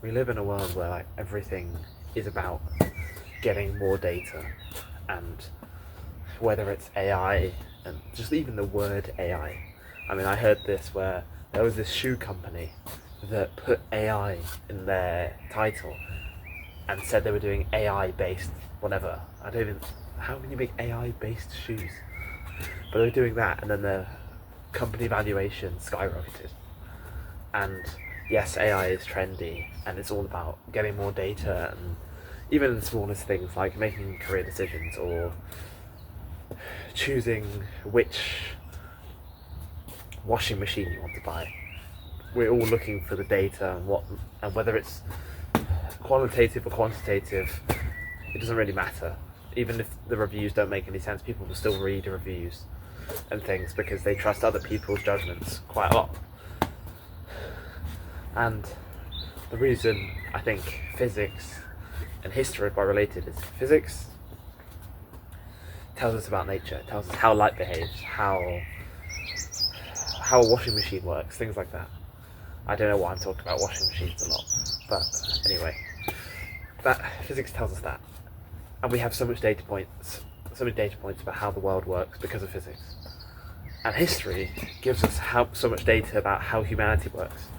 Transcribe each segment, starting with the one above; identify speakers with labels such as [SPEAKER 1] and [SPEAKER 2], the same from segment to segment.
[SPEAKER 1] we live in a world where like everything is about getting more data, and whether it's AI and just even the word AI. I mean, I heard this where there was this shoe company that put AI in their title and said they were doing AI based whatever. I don't even. How can you make AI based shoes? But they were doing that, and then the company valuation skyrocketed. And yes, AI is trendy, and it's all about getting more data, and even the smallest things like making career decisions or choosing which washing machine you want to buy. We're all looking for the data and whether it's qualitative or quantitative, it doesn't really matter. Even if the reviews don't make any sense, people will still read the reviews and things because they trust other people's judgments quite a lot. And the reason I think physics and history are quite related is physics tells us about nature, it tells us how light behaves, how a washing machine works, things like that. I don't know why I'm talking about washing machines a lot, but anyway, that physics tells us that, and we have so many data points about how the world works because of physics. And history gives us so much data about how humanity works.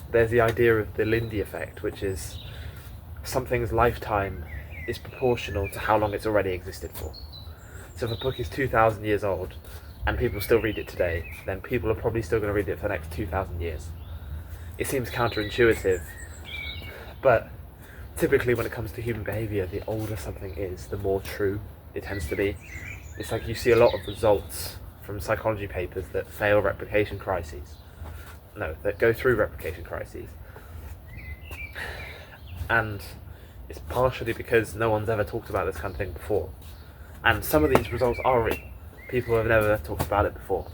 [SPEAKER 1] There's the idea of the Lindy effect, which is something's lifetime is proportional to how long it's already existed for. So if a book is 2,000 years old and people still read it today, then people are probably still going to read it for the next 2,000 years. It seems counterintuitive, but typically when it comes to human behaviour, the older something is, the more true it tends to be. It's like you see a lot of results from psychology papers that go through replication crises. And it's partially because no one's ever talked about this kind of thing before. And some of these results are real. People have never talked about it before.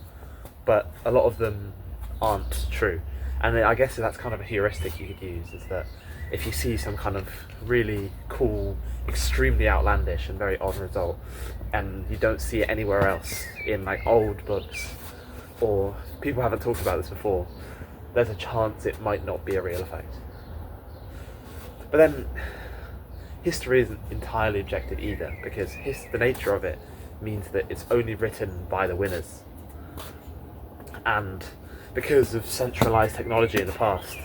[SPEAKER 1] But a lot of them aren't true. And I guess that's kind of a heuristic you could use, is that if you see some kind of really cool, extremely outlandish and very odd result, and you don't see it anywhere else in like old books, or people haven't talked about this before, there's a chance it might not be a real effect. But then, history isn't entirely objective either, because the nature of it means that it's only written by the winners. And because of centralised technology in the past,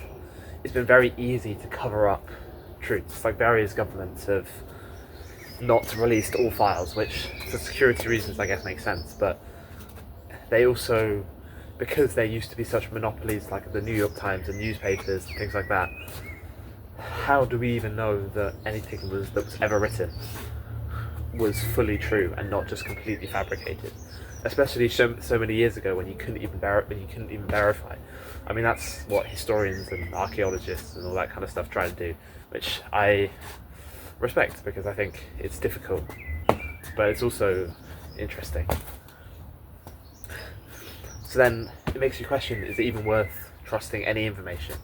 [SPEAKER 1] it's been very easy to cover up truths. Like various governments have not released all files, which for security reasons I guess makes sense, but they also, because there used to be such monopolies like the New York Times and newspapers and things like that, how do we even know that anything that was ever written was fully true and not just completely fabricated? Especially so many years ago when you couldn't even verify. I mean, that's what historians and archaeologists and all that kind of stuff try to do, which I respect because I think it's difficult, but it's also interesting. So then it makes you question, is it even worth trusting any information?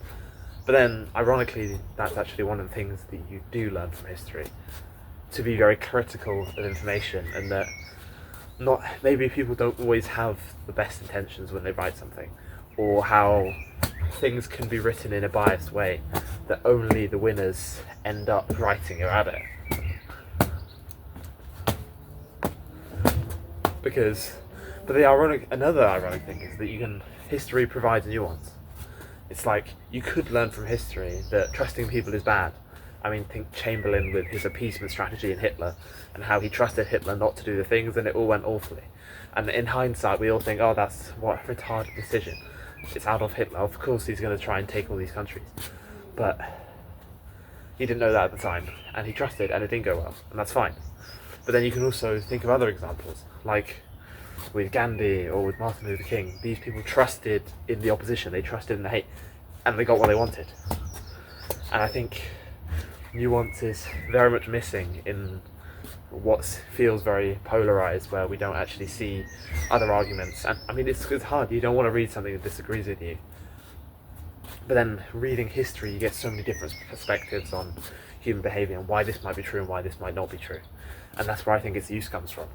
[SPEAKER 1] But then, ironically, that's actually one of the things that you do learn from history, to be very critical of information, and that maybe people don't always have the best intentions when they write something, or how things can be written in a biased way that only the winners end up writing about it. But another ironic thing is that history provides nuance. It's like, you could learn from history that trusting people is bad. I mean, think Chamberlain with his appeasement strategy in Hitler, and how he trusted Hitler not to do the things, and it all went awfully. And in hindsight, we all think, oh, that's what a retarded decision. It's Adolf Hitler, of course he's going to try and take all these countries. But he didn't know that at the time, and he trusted, and it didn't go well, and that's fine. But then you can also think of other examples, like with Gandhi or with Martin Luther King. These people trusted in the opposition, they trusted in the hate, and they got what they wanted. And I think nuance is very much missing in what feels very polarized, where we don't actually see other arguments. And I mean, it's hard, you don't want to read something that disagrees with you. But then reading history, you get so many different perspectives on human behaviour and why this might be true and why this might not be true. And that's where I think its use comes from.